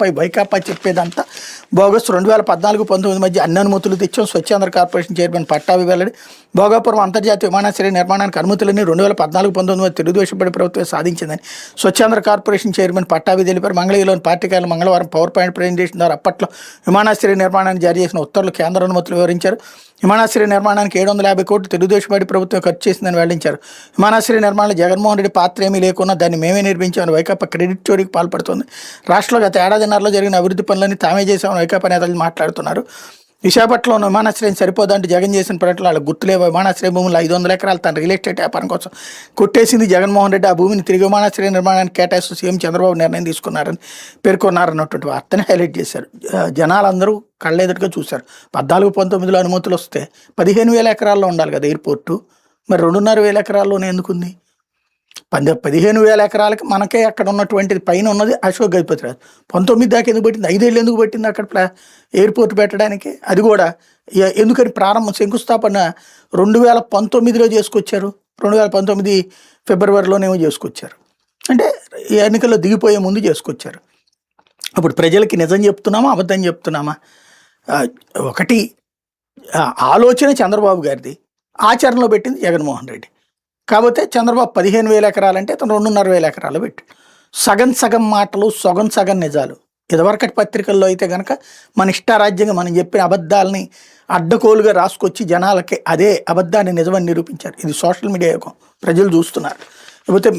పై వైకాపా చెప్పేదంతా బోగస్. 2014-19 మధ్య అన్ని అనుమతులు తెచ్చాం. స్వచ్ఛాంధ్ర కార్పొరేషన్ చైర్మన్ పట్టాభి వెల్లడి. భోగాపురం అంతర్జాతీయ విమానాశ్రయ నిర్మాణానికి అనుమతులని 2014-19 మధ్య తెలుగుదేశం ప్రభుత్వం సాధించిందని స్వచ్ఛాంధ్ర కార్పొరేషన్ చైర్మన్ పట్టాభి తెలిపారు. మంగళగిరిలోని పార్టీ కార్యాలయంలో మంగళవారం పవర్ పాయింట్ ప్రజెంటేషన్ ద్వారా అప్పట్లో విమానాశ్రయ నిర్మాణానికి జారీ చేసిన ఉత్తర్వులు కేంద్ర అనుమతులు వివరించారు. విమానాశ్రయ నిర్మాణానికి 750 కోట్లు తెలుగుదేశం ప్రభుత్వం ఖర్చు చేసిందని వెల్లడించారు. విమానాశ్రయ నిర్మాణంలో జగన్మోహన్ రెడ్డి పాత్ర ఏమీ లేకున్నా దాన్ని మేమే నిర్మించామని వైకాపా క్రెడిట్ చోరీకి పాల్పడుతుంది. రాష్ట్రంలో గత ఏడాదిన్నరలో జరిగిన అభివృద్ధి పనులన్నీ తామే చేశామని వైకాపా నేతలు మాట్లాడుతున్నారు. విశాఖపట్నంలో విమానాశ్రయం సరిపోదంటే జగన్ చేసిన పర్యటనలు వాళ్ళకి గుర్తులేవు. విమానాశ్రయ భూములు 500 ఎకరాలు తన రియల్ ఎస్టేట్ వ్యాపారం కోసం కొట్టేసింది జగన్మోహన్ రెడ్డి. ఆ భూమిని తిరిగి విమానాశ్రయ నిర్మాణానికి కేటాయిస్తూ సీఎం చంద్రబాబు నిర్ణయం తీసుకున్నారని పేర్కొన్నారన్నటువంటి వార్తని హైలైట్ చేశారు. జనాలందరూ కళ్ళెదుటిగా చూశారు. 14-19లో అనుమతులు వస్తే 15,000 ఎకరాల్లో ఉండాలి కదా ఎయిర్పోర్టు. మరి 2,500 ఎకరాల్లోనే ఎందుకుంది? 15,000 ఎకరాలకి మనకే అక్కడ ఉన్నటువంటిది పైన ఉన్నది అశోక్ గజపతిరాజు. 19 దాకా ఎందుకు పెట్టింది? 5 ఏళ్ళు ఎందుకు పెట్టింది అక్కడ ఎయిర్పోర్ట్ పెట్టడానికి? అది కూడా ఎందుకని శంకుస్థాపన 2019లో చేసుకొచ్చారు. 2019 ఫిబ్రవరిలోనేమో చేసుకొచ్చారు. అంటే ఈ ఎన్నికల్లో దిగిపోయే ముందు చేసుకొచ్చారు. అప్పుడు ప్రజలకి నిజం చెప్తున్నామా అబద్ధం చెప్తున్నామా? ఒకటి ఆలోచన చంద్రబాబు గారిది, ఆచరణలో పెట్టింది జగన్మోహన్ రెడ్డి. కాకపోతే చంద్రబాబు 15,000 ఎకరాలంటే అతను 2,500 ఎకరాలు పెట్టు. సగం సగం మాటలు, సగం నిజాలు. ఇదివరకటి పత్రికల్లో అయితే కనుక మన ఇష్టారాజ్యంగా మనం చెప్పిన అబద్ధాలని అడ్డకోలుగా రాసుకొచ్చి జనాలకి అదే అబద్ధాన్ని నిజమని నిరూపించారు. ఇది సోషల్ మీడియా యుగం, ప్రజలు చూస్తున్నారు. లేకపోతే